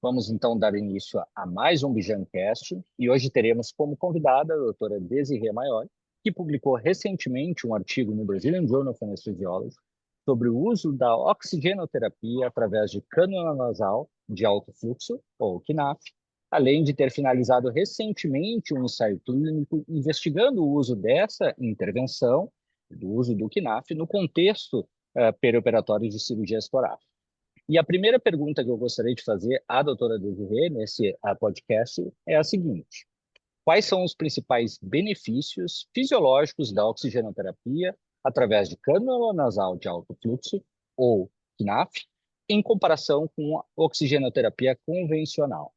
Vamos então dar início a mais um BijanCast e hoje teremos como convidada a doutora Desirê Maior, que publicou recentemente um artigo no Brazilian Journal of Anesthesiology sobre o uso da oxigenoterapia através de cânula nasal de alto fluxo, ou CNAF, além de ter finalizado recentemente um ensaio clínico investigando o uso dessa intervenção, do uso do CNAF, no contexto perioperatório de cirurgias torácicas. E a primeira pergunta que eu gostaria de fazer à doutora Desirê nesse podcast é a seguinte: quais são os principais benefícios fisiológicos da oxigenoterapia através de cânula nasal de alto fluxo, ou CNAF, em comparação com a oxigenoterapia convencional?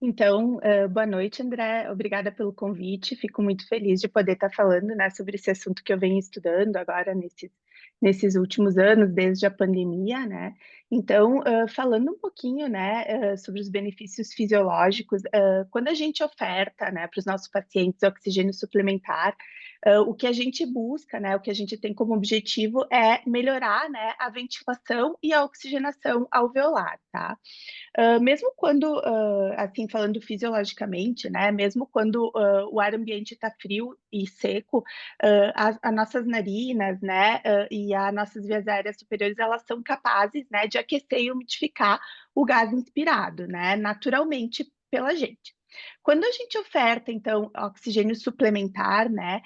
Então, boa noite, André. Obrigada pelo convite. Fico muito feliz de poder estar falando, né, sobre esse assunto que eu venho estudando agora nesses últimos anos, desde a pandemia, né? Então, falando um pouquinho, né, sobre os benefícios fisiológicos, quando a gente oferta, né, para os nossos pacientes oxigênio suplementar, o que a gente busca, né, o que a gente tem como objetivo é melhorar, né, a ventilação e a oxigenação alveolar, tá? Mesmo quando, assim, falando fisiologicamente, né, mesmo quando o ar ambiente está frio e seco, as nossas narinas, né, e as nossas vias aéreas superiores, elas são capazes, né, de aquecer e umidificar o gás inspirado, né, naturalmente pela gente. Quando a gente oferta, então, oxigênio suplementar, né,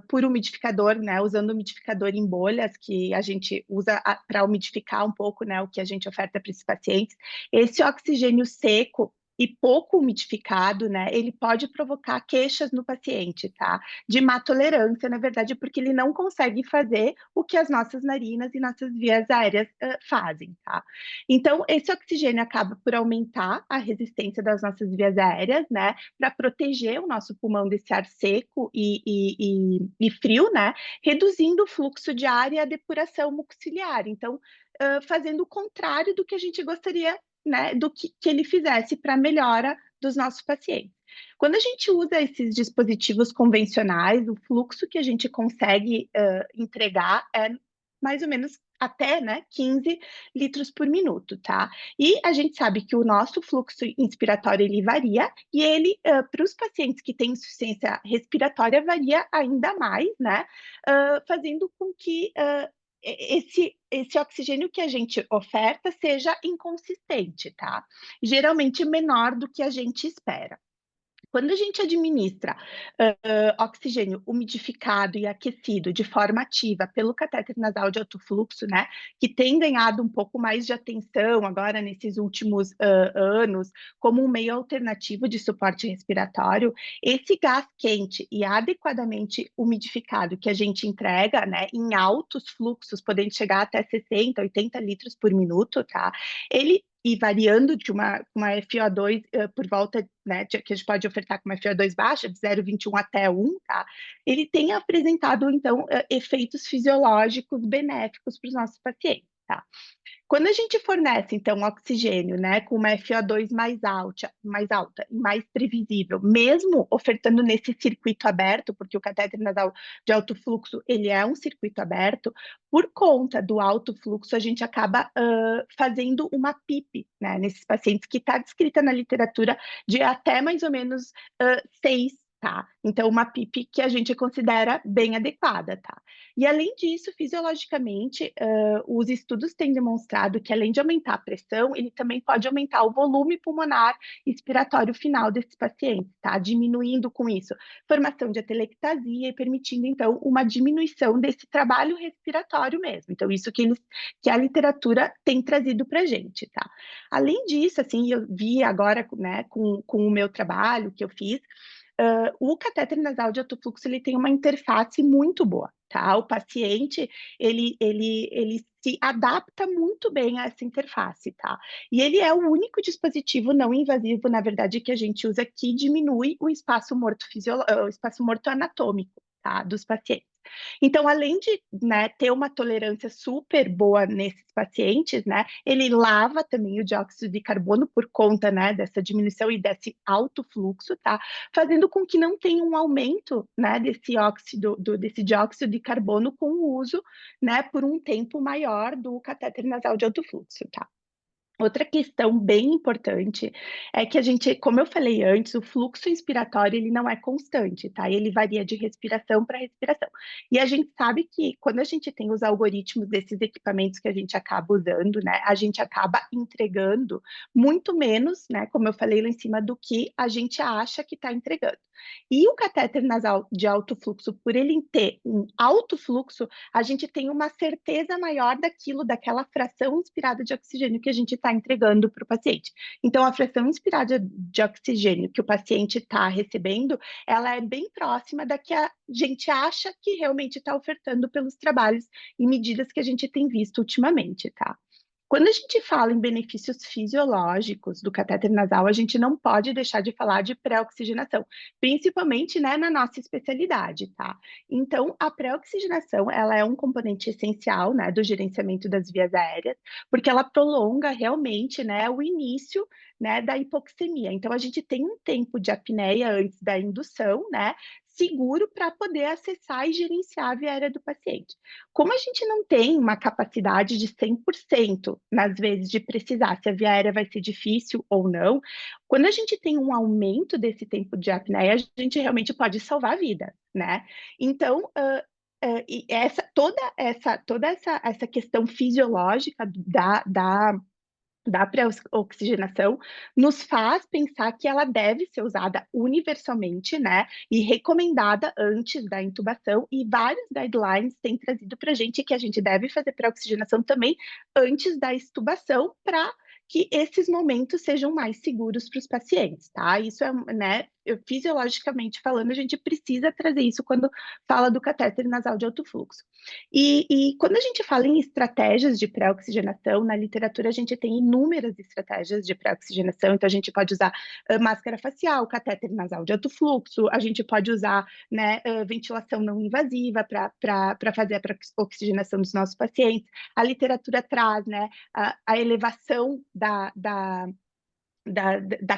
por umidificador, né, usando umidificador em bolhas, que a gente usa para umidificar um pouco, né, o que a gente oferta para esses pacientes, esse oxigênio seco e pouco umidificado, né, ele pode provocar queixas no paciente, tá? De má tolerância, na verdade, porque ele não consegue fazer o que as nossas narinas e nossas vias aéreas fazem, tá? Então, esse oxigênio acaba por aumentar a resistência das nossas vias aéreas, né, para proteger o nosso pulmão desse ar seco e frio, né, reduzindo o fluxo de ar e a depuração mucociliar. Então, fazendo o contrário do que a gente gostaria, né, do que ele fizesse para a melhora dos nossos pacientes. Quando a gente usa esses dispositivos convencionais, o fluxo que a gente consegue entregar é mais ou menos até, né, 15 litros por minuto, tá? E a gente sabe que o nosso fluxo inspiratório ele varia e ele, para os pacientes que têm insuficiência respiratória, varia ainda mais, né? Fazendo com que esse oxigênio que a gente oferta seja inconsistente, tá? Geralmente menor do que a gente espera. Quando a gente administra oxigênio umidificado e aquecido de forma ativa pelo catéter nasal de alto fluxo, né, que tem ganhado um pouco mais de atenção agora nesses últimos anos, como um meio alternativo de suporte respiratório, esse gás quente e adequadamente umidificado que a gente entrega, né, em altos fluxos, podendo chegar até 60, 80 litros por minuto, tá? Ele e variando de uma FiO2 por volta, né, que a gente pode ofertar com uma FiO2 baixa, de 0,21 até 1, tá? Ele tem apresentado, então, efeitos fisiológicos benéficos para os nossos pacientes, tá? Quando a gente fornece, então, oxigênio, né, com uma FiO2 mais alta e mais previsível, mesmo ofertando nesse circuito aberto, porque o catéter nasal de alto fluxo, ele é um circuito aberto, por conta do alto fluxo, a gente acaba fazendo uma PIP, né, nesses pacientes, que está descrita na literatura de até mais ou menos 6, tá? Então, uma PIP que a gente considera bem adequada, tá? E além disso, fisiologicamente, os estudos têm demonstrado que, além de aumentar a pressão, ele também pode aumentar o volume pulmonar expiratório final desses pacientes, tá? Diminuindo com isso formação de atelectasia e permitindo, então, uma diminuição desse trabalho respiratório mesmo. Então, isso que a literatura tem trazido para a gente, tá? Além disso, assim, eu vi agora, né, com o meu trabalho que eu fiz, o catéter nasal de alto fluxo ele tem uma interface muito boa, tá? O paciente ele se adapta muito bem a essa interface, tá? E ele é o único dispositivo não invasivo, na verdade, que a gente usa que diminui o espaço morto o espaço morto anatômico, tá? Dos pacientes. Então, além de, né, ter uma tolerância super boa nesses pacientes, né, ele lava também o dióxido de carbono por conta, né, dessa diminuição e desse alto fluxo, tá? Fazendo com que não tenha um aumento, né, desse dióxido de carbono com o uso, né, por um tempo maior do catéter nasal de alto fluxo, tá? Outra questão bem importante é que a gente, como eu falei antes, o fluxo inspiratório ele não é constante, tá? Ele varia de respiração para respiração. E a gente sabe que quando a gente tem os algoritmos desses equipamentos que a gente acaba usando, né, a gente acaba entregando muito menos, né, como eu falei lá em cima, do que a gente acha que está entregando. E o catéter nasal de alto fluxo, por ele ter um alto fluxo, a gente tem uma certeza maior daquilo, daquela fração inspirada de oxigênio que a gente está entregando para o paciente. Então, a fração inspirada de oxigênio que o paciente está recebendo, ela é bem próxima da que a gente acha que realmente está ofertando pelos trabalhos e medidas que a gente tem visto ultimamente, tá? Quando a gente fala em benefícios fisiológicos do catéter nasal, a gente não pode deixar de falar de pré-oxigenação, principalmente, né, na nossa especialidade, tá? Então, a pré-oxigenação, ela é um componente essencial, né, do gerenciamento das vias aéreas, porque ela prolonga realmente, né, o início, né, da hipoxemia. Então, a gente tem um tempo de apneia antes da indução, né, seguro para poder acessar e gerenciar a via aérea do paciente. Como a gente não tem uma capacidade de 100%, nas vezes, de precisar se a via aérea vai ser difícil ou não, quando a gente tem um aumento desse tempo de apneia, a gente realmente pode salvar a vida, né? Então, e toda essa questão fisiológica da pré-oxigenação nos faz pensar que ela deve ser usada universalmente, né, e recomendada antes da intubação, e vários guidelines têm trazido para a gente que a gente deve fazer pré-oxigenação também antes da extubação para que esses momentos sejam mais seguros para os pacientes, tá? Isso é, né, fisiologicamente falando, a gente precisa trazer isso quando fala do catéter nasal de alto fluxo. E quando a gente fala em estratégias de pré-oxigenação, na literatura a gente tem inúmeras estratégias de pré-oxigenação, então a gente pode usar máscara facial, catéter nasal de alto fluxo, a gente pode usar, né, ventilação não invasiva para fazer a pré-oxigenação dos nossos pacientes. A literatura traz, né, a elevação da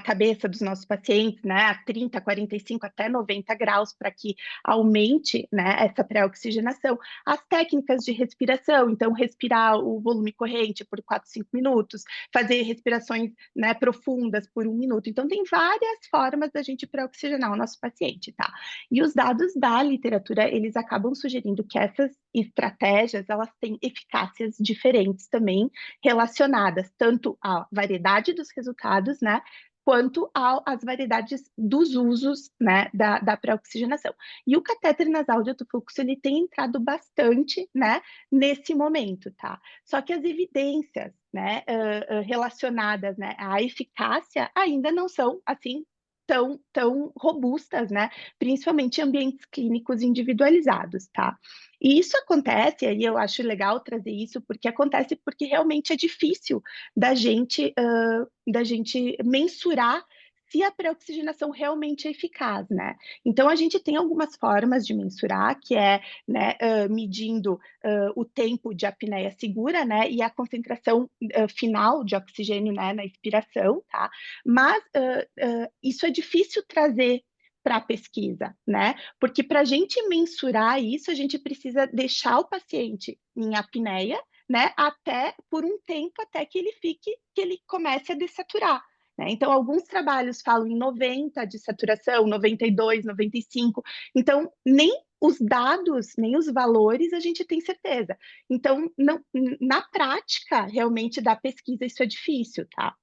cabeça dos nossos pacientes, né, a 30, 45 até 90 graus, para que aumente, né, essa pré-oxigenação. As técnicas de respiração, então, respirar o volume corrente por 4, 5 minutos, fazer respirações, né, profundas por 1 minuto. Então, tem várias formas da gente pré-oxigenar o nosso paciente, tá? E os dados da literatura, eles acabam sugerindo que essas estratégias, elas têm eficácias diferentes também, relacionadas tanto à variedade dos resultados, né, quanto às variedades dos usos, né, da pré-oxigenação. E o catéter nasal de alto fluxo, ele tem entrado bastante, né, nesse momento, tá? Só que as evidências, né, relacionadas, né, à eficácia ainda não são, assim, tão robustas, né, principalmente em ambientes clínicos individualizados, tá? E isso acontece, aí eu acho legal trazer isso, porque acontece porque realmente é difícil da gente mensurar se a pré-oxigenação realmente é eficaz, né? Então, a gente tem algumas formas de mensurar, que é, né, medindo o tempo de apneia segura, né, e a concentração final de oxigênio, né, na expiração, tá? Mas isso é difícil trazer para a pesquisa, né? Porque para a gente mensurar isso, a gente precisa deixar o paciente em apneia, né, até por um tempo até que ele comece a dessaturar. Né? Então, alguns trabalhos falam em 90 de saturação, 92, 95. Então, nem os dados, nem os valores a gente tem certeza. Então, não, na prática, realmente, da pesquisa, isso é difícil, tá?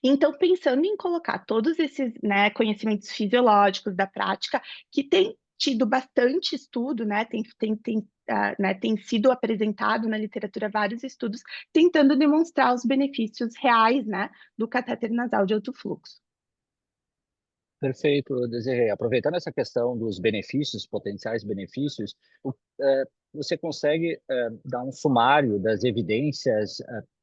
Então, pensando em colocar todos esses, né, conhecimentos fisiológicos da prática, que tem tido bastante estudo, né, tem sido apresentado na literatura vários estudos tentando demonstrar os benefícios reais, né, do catéter nasal de alto fluxo. Perfeito, Desirê. Aproveitando essa questão dos benefícios, potenciais benefícios, você consegue dar um sumário das evidências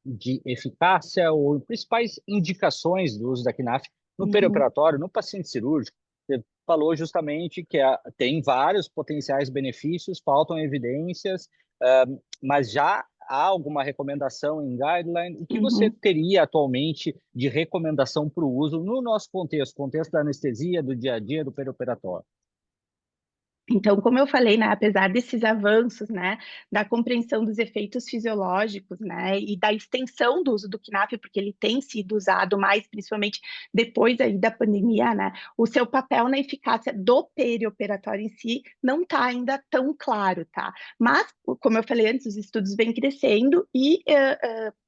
de eficácia ou principais indicações do uso da KNAF no Uhum. perioperatório, no paciente cirúrgico? Você falou justamente que tem vários potenciais benefícios, faltam evidências, mas já há alguma recomendação em guideline? O que você Uhum. teria atualmente de recomendação para o uso no nosso contexto, contexto da anestesia, do dia a dia, do perioperatório? Então, como eu falei, né, apesar desses avanços, né, da compreensão dos efeitos fisiológicos, né, e da extensão do uso do KNAP, porque ele tem sido usado mais, principalmente depois aí da pandemia, né, o seu papel na eficácia do perioperatório em si não está ainda tão claro, tá? Mas, como eu falei antes, os estudos vêm crescendo e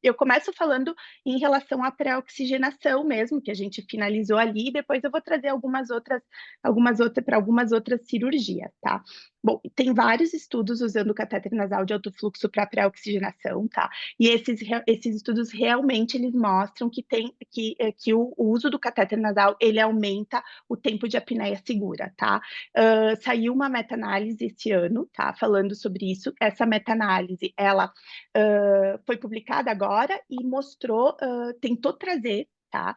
eu começo falando em relação à pré-oxigenação mesmo, que a gente finalizou ali, e depois eu vou trazer para algumas outras cirurgias, tá? Bom, tem vários estudos usando o catéter nasal de alto fluxo para pré-oxigenação, tá? E esses estudos realmente eles mostram que o uso do catéter nasal ele aumenta o tempo de apneia segura, tá? Saiu uma meta-análise esse ano, tá? Falando sobre isso. Essa meta-análise, ela foi publicada agora e mostrou, tentou trazer, tá?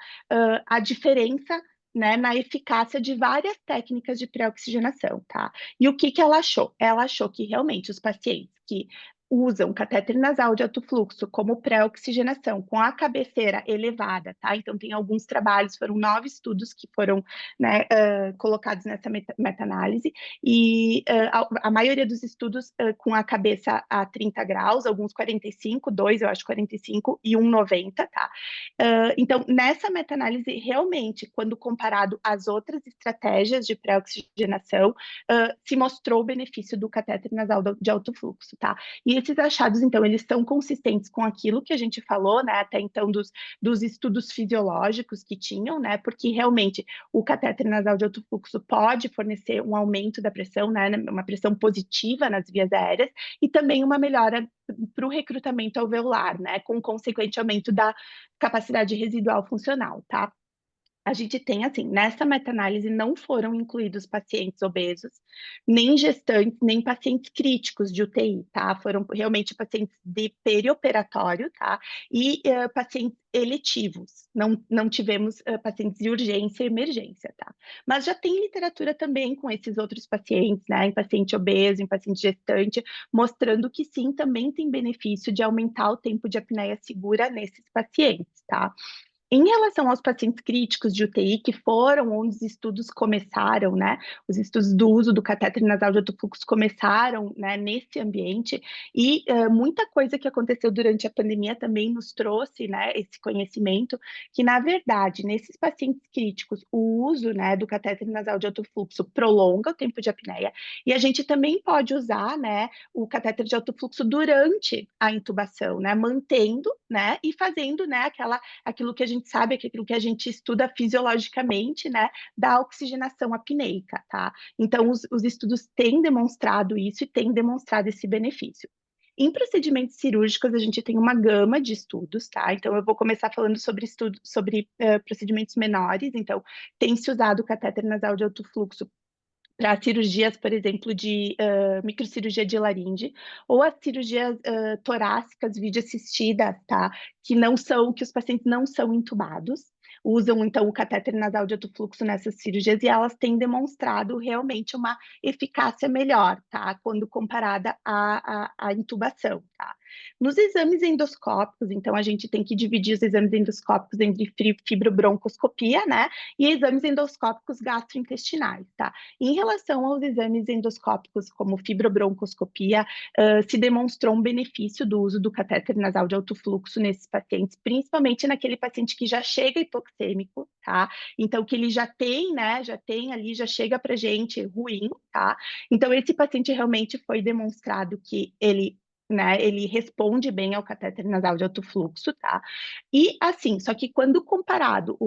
A diferença, né, na eficácia de várias técnicas de pré-oxigenação, tá? E o que que ela achou? Ela achou que realmente os pacientes que usam catéter nasal de alto fluxo como pré-oxigenação com a cabeceira elevada, tá? Então tem alguns trabalhos, foram 9 estudos que foram, né, colocados nessa meta-análise e a maioria dos estudos com a cabeça a 30 graus, alguns 45, dois eu acho 45 e um 90, tá? Então, nessa meta-análise, realmente, quando comparado às outras estratégias de pré-oxigenação, se mostrou o benefício do catéter nasal de alto fluxo, tá? E esses achados, então, eles são consistentes com aquilo que a gente falou, né, até então, dos estudos fisiológicos que tinham, né, porque realmente o catéter nasal de alto fluxo pode fornecer um aumento da pressão, né, uma pressão positiva nas vias aéreas, e também uma melhora para o recrutamento alveolar, né, com consequente aumento da capacidade residual funcional, tá? A gente tem, assim, nessa meta-análise não foram incluídos pacientes obesos, nem gestantes, nem pacientes críticos de UTI, tá? Foram realmente pacientes de perioperatório, tá? E pacientes eletivos. Não tivemos pacientes de urgência e emergência, tá? Mas já tem literatura também com esses outros pacientes, né? Em paciente obeso, em paciente gestante, mostrando que sim, também tem benefício de aumentar o tempo de apneia segura nesses pacientes, tá? Em relação aos pacientes críticos de UTI, que foram onde os estudos começaram, né? Os estudos do uso do catéter nasal de alto fluxo começaram, né, nesse ambiente, e muita coisa que aconteceu durante a pandemia também nos trouxe, né, esse conhecimento, que na verdade, nesses pacientes críticos, o uso, né, do catéter nasal de alto fluxo prolonga o tempo de apneia, e a gente também pode usar, né, o catéter de alto fluxo durante a intubação, né, mantendo, né, e fazendo, né, aquilo que a gente sabe, aquilo que a gente estuda fisiologicamente, né, da oxigenação apneica, tá? Então, os estudos têm demonstrado isso e têm demonstrado esse benefício. Em procedimentos cirúrgicos, a gente tem uma gama de estudos, tá? Então, eu vou começar falando sobre procedimentos menores. Então, tem se usado o catéter nasal de alto fluxo para cirurgias, por exemplo, de microcirurgia de laringe, ou as cirurgias torácicas vídeo-assistidas, tá? Que os pacientes não são intubados, usam então o catéter nasal de alto fluxo nessas cirurgias e elas têm demonstrado realmente uma eficácia melhor, tá? Quando comparada à intubação, tá? Nos exames endoscópicos, então a gente tem que dividir os exames endoscópicos entre fibrobroncoscopia, né? E exames endoscópicos gastrointestinais, tá? Em relação aos exames endoscópicos, como fibrobroncoscopia, se demonstrou um benefício do uso do catéter nasal de alto fluxo nesses pacientes, principalmente naquele paciente que já chega hipoxêmico, tá? Então, que ele já tem, né, já tem ali, já chega pra gente ruim, tá? Então, esse paciente realmente foi demonstrado que ele, né, ele responde bem ao catéter nasal de alto fluxo, tá? E assim, só que quando comparado,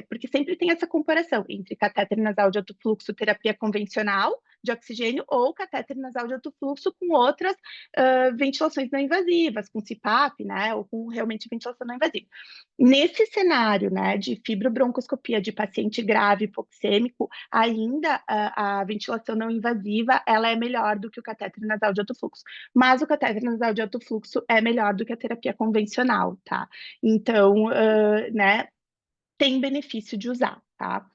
porque sempre tem essa comparação entre catéter nasal de alto fluxo, terapia convencional de oxigênio, ou catéter nasal de alto fluxo com outras ventilações não invasivas, com CPAP, né, ou com realmente ventilação não invasiva. Nesse cenário, né, de fibrobroncoscopia de paciente grave hipoxêmico, ainda a ventilação não invasiva, ela é melhor do que o catéter nasal de alto fluxo. Mas o catéter nasal de alto fluxo é melhor do que a terapia convencional, tá? Então, né, tem benefício de usar, tá?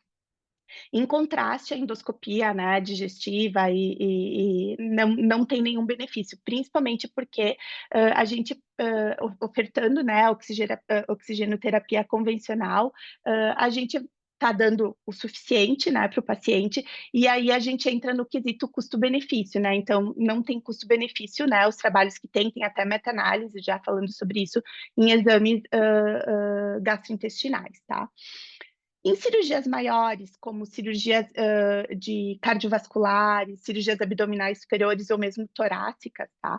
Em contraste, a endoscopia, né, digestiva e não tem nenhum benefício, principalmente porque a gente ofertando, né, oxigenoterapia convencional, a gente está dando o suficiente, né, para o paciente, e aí a gente entra no quesito custo-benefício, né? Então, não tem custo-benefício, né? Os trabalhos que tem até meta-análise já falando sobre isso em exames gastrointestinais, tá? Em cirurgias maiores, como cirurgias de cardiovasculares, cirurgias abdominais superiores ou mesmo torácicas, tá?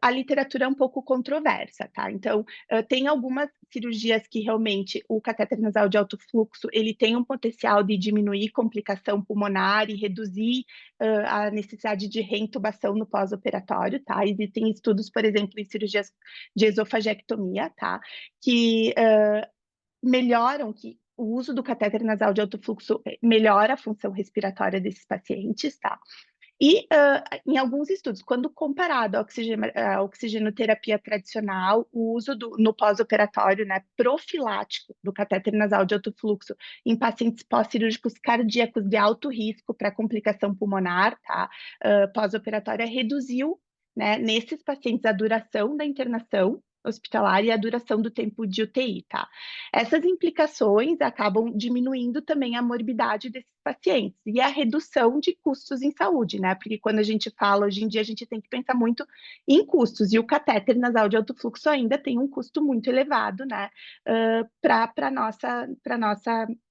A literatura é um pouco controversa, tá? Então, tem algumas cirurgias que realmente o catéter nasal de alto fluxo, ele tem um potencial de diminuir complicação pulmonar e reduzir a necessidade de reintubação no pós-operatório, tá? Existem estudos, por exemplo, em cirurgias de esofagectomia, tá? Que melhoram, que o uso do catéter nasal de alto fluxo melhora a função respiratória desses pacientes, tá? E em alguns estudos, quando comparado à oxigenoterapia tradicional, o uso no pós-operatório, né, profilático do catéter nasal de alto fluxo em pacientes pós-cirúrgicos cardíacos de alto risco para complicação pulmonar, tá? Pós-operatória reduziu, né, nesses pacientes a duração da internação hospitalar e a duração do tempo de UTI, tá? Essas implicações acabam diminuindo também a morbidade desses pacientes e a redução de custos em saúde, né? Porque quando a gente fala, hoje em dia, a gente tem que pensar muito em custos, e o catéter nasal de alto fluxo ainda tem um custo muito elevado, né? Para nossa,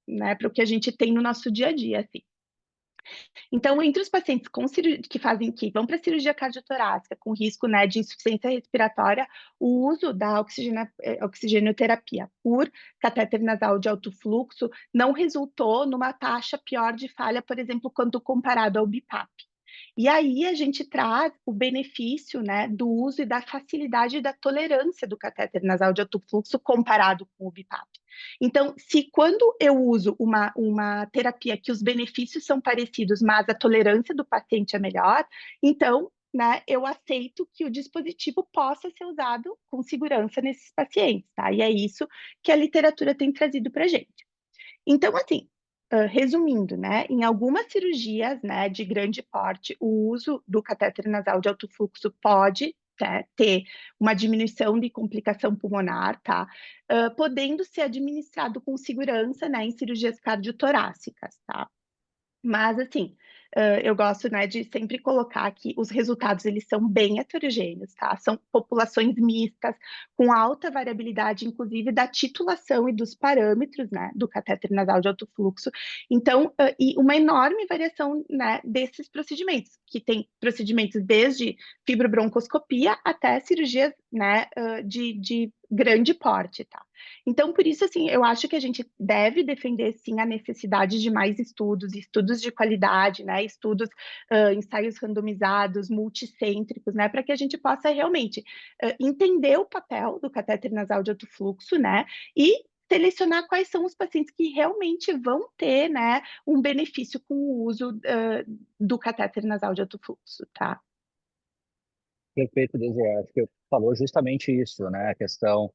né? Para o que a gente tem no nosso dia a dia, assim. Então, entre os pacientes que vão para cirurgia cardiotorácica com risco, né, de insuficiência respiratória, o uso da oxigenoterapia por catéter nasal de alto fluxo não resultou numa taxa pior de falha, por exemplo, quando comparado ao BiPAP. E aí a gente traz o benefício, né, do uso e da facilidade da tolerância do catéter nasal de alto fluxo comparado com o BiPAP. Então, se quando eu uso uma terapia que os benefícios são parecidos, mas a tolerância do paciente é melhor, então, né, eu aceito que o dispositivo possa ser usado com segurança nesses pacientes, tá? E é isso que a literatura tem trazido para a gente. Então, assim, resumindo, né, em algumas cirurgias, né, de grande porte, o uso do catéter nasal de alto fluxo pode, né, ter uma diminuição de complicação pulmonar, tá? Podendo ser administrado com segurança, né, em cirurgias cardiotorácicas, tá? Mas, assim, eu gosto, né, de sempre colocar que os resultados, eles são bem heterogêneos, tá? São populações mistas, com alta variabilidade, inclusive, da titulação e dos parâmetros, né, do catéter nasal de alto fluxo. Então, e uma enorme variação, né, desses procedimentos, que tem procedimentos desde fibrobroncoscopia até cirurgias, né, de grande porte, tá? Então, por isso, assim, eu acho que a gente deve defender, sim, a necessidade de mais estudos, estudos de qualidade, né, estudos, ensaios randomizados, multicêntricos, né, para que a gente possa realmente entender o papel do catéter nasal de alto fluxo, né, e selecionar quais são os pacientes que realmente vão ter, né, um benefício com o uso do catéter nasal de alto fluxo, tá? Perfeito, Desiree. Acho que falou justamente isso, né? A questão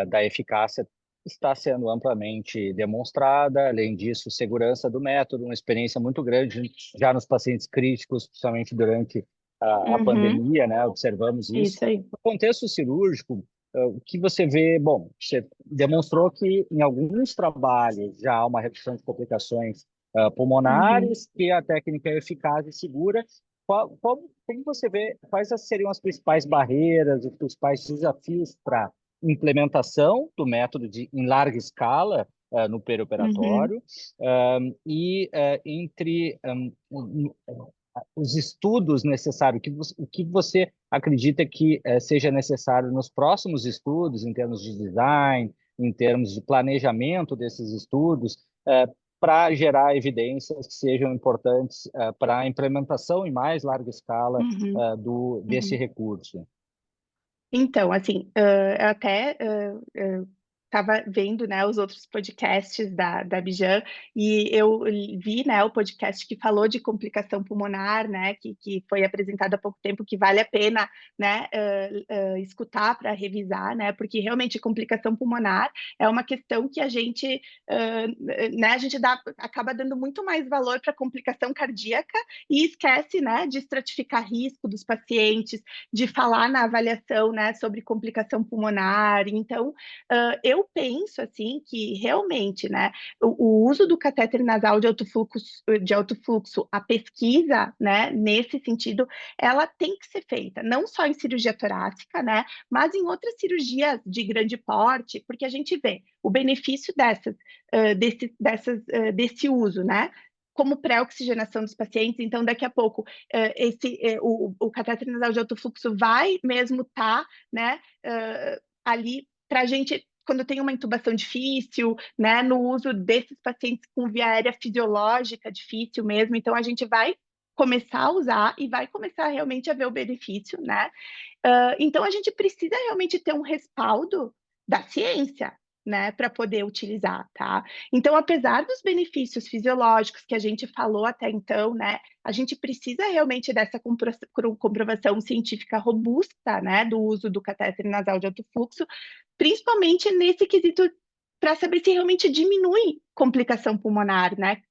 da eficácia está sendo amplamente demonstrada. Além disso, segurança do método, uma experiência muito grande já nos pacientes críticos, principalmente durante a Uhum, pandemia, né? Observamos isso. isso aí. No contexto cirúrgico, o que você vê? Bom, você demonstrou que em alguns trabalhos já há uma redução de complicações Uhum. pulmonares, que a técnica é eficaz e segura. Como você vê, quais seriam as principais barreiras, os principais desafios para implementação do método em larga escala no Uhum. perioperatório e entre os estudos necessários, o que você acredita que seja necessário nos próximos estudos, em termos de design, em termos de planejamento desses estudos, para gerar evidências que sejam importantes para a implementação em mais larga escala Uhum. desse Uhum. recurso. Então, assim, eu até estava vendo, né, os outros podcasts da Bijan, e eu vi, né, o podcast que falou de complicação pulmonar, né, que foi apresentado há pouco tempo, que vale a pena, né, escutar para revisar, né, porque realmente complicação pulmonar é uma questão que a gente, né, a gente acaba dando muito mais valor para complicação cardíaca e esquece, né, de estratificar risco dos pacientes, de falar na avaliação, né, sobre complicação pulmonar. Então, eu eu penso, assim, que realmente, né, o uso do catéter nasal de alto fluxo, a pesquisa, né, nesse sentido, ela tem que ser feita, não só em cirurgia torácica, né, mas em outras cirurgias de grande porte, porque a gente vê o benefício desse uso, né, como pré-oxigenação dos pacientes. Então, daqui a pouco, o catéter nasal de alto fluxo vai mesmo estar, né, ali para a gente, quando tem uma intubação difícil, né, no uso desses pacientes com via aérea fisiológica difícil mesmo. Então, a gente vai começar a usar e vai começar realmente a ver o benefício, né? Então, a gente precisa realmente ter um respaldo da ciência, né, para poder utilizar, tá? Então, apesar dos benefícios fisiológicos que a gente falou até então, né, a gente precisa realmente dessa comprovação científica robusta, né, do uso do catéter nasal de alto fluxo, principalmente nesse quesito para saber se realmente diminui complicação pulmonar, né?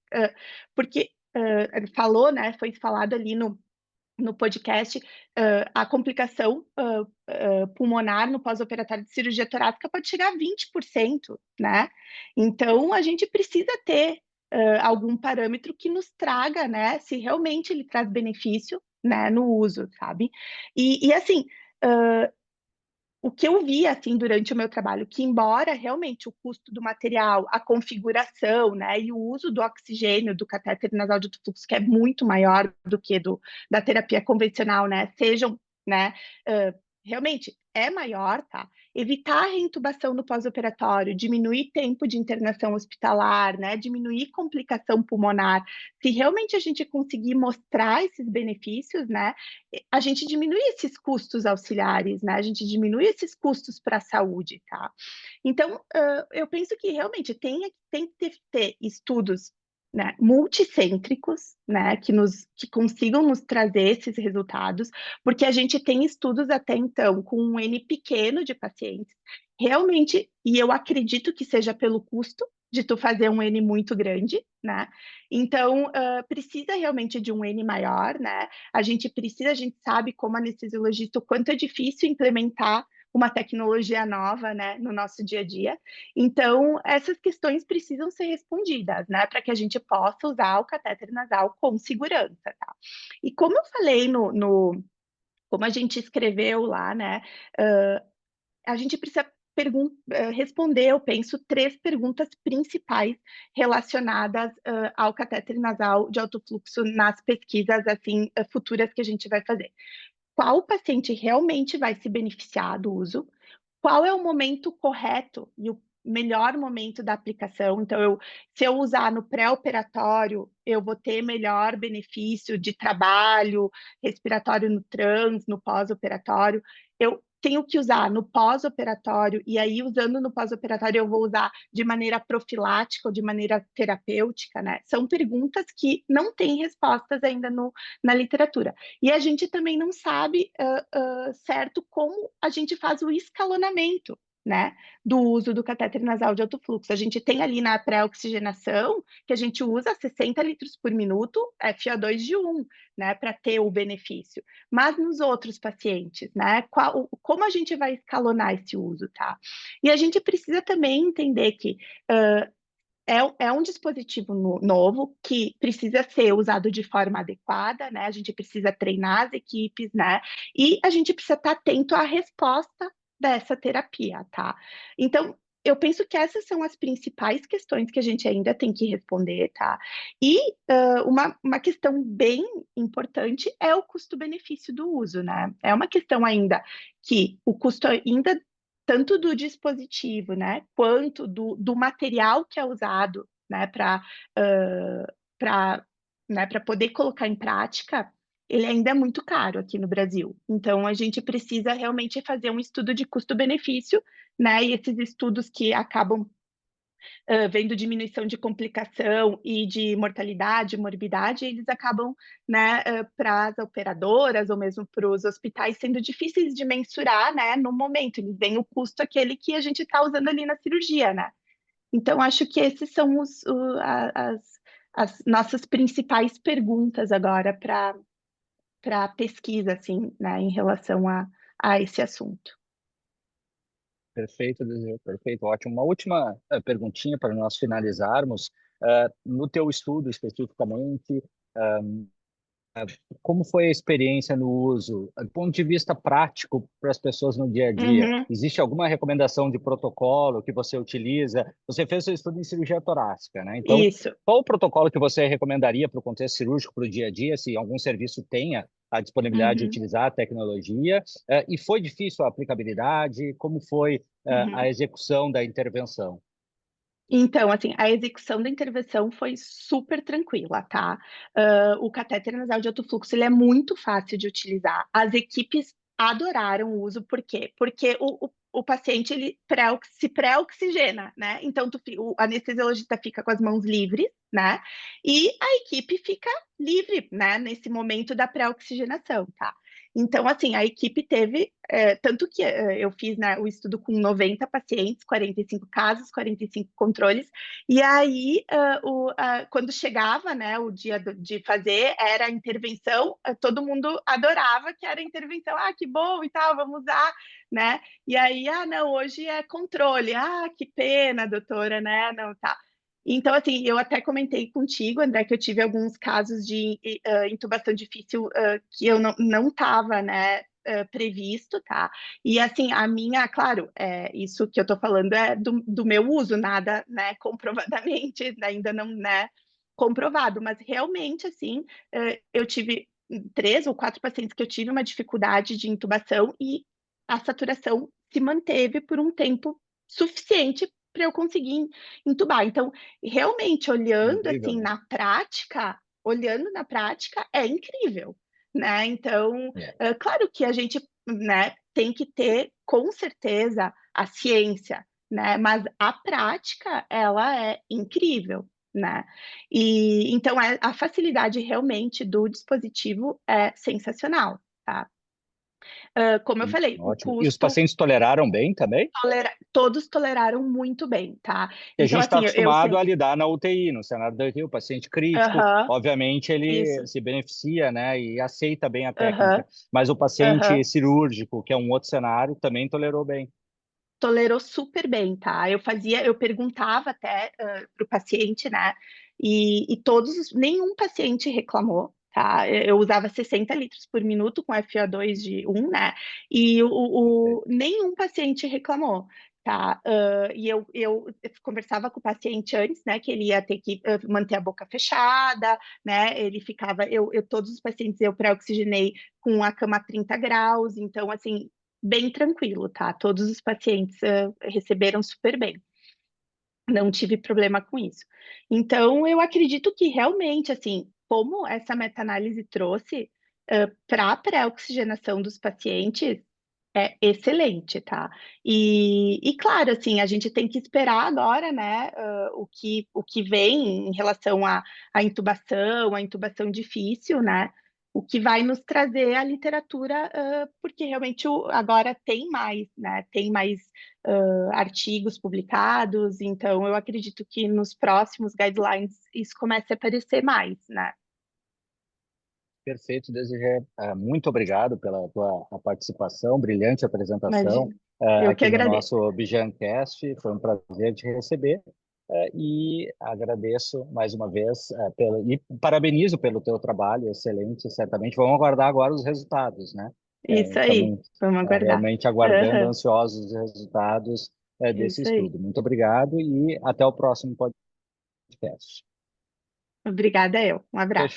Porque falou, né, foi falado ali no podcast, a complicação pulmonar no pós-operatório de cirurgia torácica pode chegar a 20%, né? Então, a gente precisa ter algum parâmetro que nos traga, né, se realmente ele traz benefício, né, no uso, sabe? E assim, o que eu vi, assim, durante o meu trabalho, que embora realmente o custo do material, a configuração, né, e o uso do oxigênio, do catéter nasal de alto fluxo, que é muito maior do que da terapia convencional, né, sejam, né, realmente é maior, tá? Evitar a reintubação no pós-operatório, diminuir tempo de internação hospitalar, né, diminuir complicação pulmonar. Se realmente a gente conseguir mostrar esses benefícios, né, a gente diminui esses custos auxiliares, né? A gente diminui esses custos para a saúde, tá? Então, eu penso que realmente tem que ter estudos, né, multicêntricos, né, que consigam nos trazer esses resultados, porque a gente tem estudos até então com um N pequeno de pacientes, realmente, e eu acredito que seja pelo custo de tu fazer um N muito grande, né? Então, precisa realmente de um N maior, né? A gente sabe como anestesiologista o quanto é difícil implementar uma tecnologia nova, né, no nosso dia a dia. Então, essas questões precisam ser respondidas, né, para que a gente possa usar o catéter nasal com segurança, tá? E como eu falei como a gente escreveu lá, né, a gente precisa responder, eu penso, 3 perguntas principais relacionadas ao catéter nasal de alto fluxo nas pesquisas assim futuras que a gente vai fazer. Qual paciente realmente vai se beneficiar do uso? Qual é o momento correto e o melhor momento da aplicação? Então, se eu usar no pré-operatório, eu vou ter melhor benefício de trabalho, respiratório no trans, no pós-operatório. Eu tenho que usar no pós-operatório, e aí, usando no pós-operatório, eu vou usar de maneira profilática ou de maneira terapêutica, né? São perguntas que não têm respostas ainda na literatura. E a gente também não sabe certo como a gente faz o escalonamento, né, do uso do catéter nasal de alto fluxo. A gente tem ali na pré-oxigenação que a gente usa 60 litros por minuto, FO2 de 1, né, para ter o benefício. Mas nos outros pacientes, né, como a gente vai escalonar esse uso, tá? E a gente precisa também entender que é um dispositivo novo que precisa ser usado de forma adequada, né? A gente precisa treinar as equipes, né? E a gente precisa estar atento à resposta dessa terapia, tá? Então, eu penso que essas são as principais questões que a gente ainda tem que responder, tá? E uma questão bem importante é o custo-benefício do uso, né? É uma questão ainda que o custo ainda tanto do dispositivo, né, quanto do material que é usado, né, para né, para poder colocar em prática, ele ainda é muito caro aqui no Brasil. Então, a gente precisa realmente fazer um estudo de custo-benefício, né, e esses estudos que acabam vendo diminuição de complicação e de mortalidade, morbidade, eles acabam, né, para as operadoras ou mesmo para os hospitais sendo difíceis de mensurar, né, no momento. Eles veem o custo aquele que a gente está usando ali na cirurgia, né? Então, acho que esses são as nossas principais perguntas agora para pesquisa, assim, né, em relação a esse assunto. Perfeito, Desirê, perfeito, ótimo. Uma última perguntinha para nós finalizarmos. No teu estudo especificamente, como foi a experiência no uso, do ponto de vista prático para as pessoas no dia a dia? Uhum, Existe alguma recomendação de protocolo que você utiliza? Você fez seu estudo em cirurgia torácica, né? Então, isso. qual o protocolo que você recomendaria para o contexto cirúrgico, para o dia a dia, se algum serviço tenha a disponibilidade de Uhum, utilizar a tecnologia? E foi difícil a aplicabilidade? Como foi, a uhum. execução da intervenção? Então, assim, a execução da intervenção foi super tranquila, tá? O catéter nasal de alto fluxo, ele é muito fácil de utilizar. As equipes adoraram o uso, por quê? Porque o paciente, ele se pré-oxigena, né? Então, o anestesiologista fica com as mãos livres, né? E a equipe fica livre, né? Nesse momento da pré-oxigenação, tá? Então, assim, a equipe teve, tanto que eu fiz, né, o estudo com 90 pacientes, 45 casos, 45 controles, e aí, quando chegava, né, o dia de fazer, era a intervenção, todo mundo adorava que era intervenção, ah, que bom e tal, vamos usar, né? E aí, ah, não, hoje é controle, ah, que pena, doutora, né? Não, tá. Então, assim, eu até comentei contigo, André, que eu tive alguns casos de intubação difícil que eu não estava, né, previsto, tá? E assim, a minha, claro, isso que eu tô falando é do meu uso, nada, né, comprovadamente, ainda não, né, comprovado, mas realmente, assim, eu tive 3 ou 4 pacientes que eu tive uma dificuldade de intubação e a saturação se manteve por um tempo suficiente para eu conseguir entubar. Então, realmente, Incrível, né? olhando na prática, é incrível, né? Então, É. claro que a gente, né, tem que ter, com certeza, a ciência, né? Mas a prática, ela é incrível, né? E então a facilidade realmente do dispositivo é sensacional, tá? Como eu falei, o Ótimo. E os custo pacientes toleraram bem também? todos toleraram muito bem, tá? Que a Então, gente está assim, eu acostumado a sempre. lidar na UTI, no cenário da UTI, o paciente crítico, Aham, obviamente ele isso. se beneficia, né, e aceita bem a Aham, técnica, mas o paciente aham. cirúrgico, que é um outro cenário, também tolerou bem. Tolerou super bem, tá? Eu perguntava até para o paciente, né? E nenhum paciente reclamou, tá? Eu usava 60 litros por minuto com FO2 de 1, né? E nenhum paciente reclamou, tá? E eu conversava com o paciente antes, né? Que ele ia ter que manter a boca fechada, né? Ele ficava, todos os pacientes eu pré-oxigenei com a cama a 30 graus, então, assim, bem tranquilo, tá? Todos os pacientes receberam super bem. Não tive problema com isso. Então, eu acredito que realmente, assim, como essa meta-análise trouxe para a pré-oxigenação dos pacientes, é excelente, tá? E claro, assim, a gente tem que esperar agora, né, o que vem em relação à intubação, a intubação difícil, né? O que vai nos trazer a literatura, porque realmente agora tem mais, né? Tem mais artigos publicados, então eu acredito que nos próximos guidelines isso comece a aparecer mais, né? Perfeito, Desirê. Muito obrigado pela tua participação, brilhante apresentação Imagina. Eu que aqui no agradeço. nosso BijanCast. Foi um prazer te receber e agradeço mais uma vez e parabenizo pelo teu trabalho, excelente, certamente. Vamos aguardar agora os resultados, né? Isso aí, Estamos vamos aguardar. realmente aguardando Aham, ansiosos os resultados desse isso aí. estudo. Muito obrigado e até o próximo podcast. Obrigada eu. Um abraço.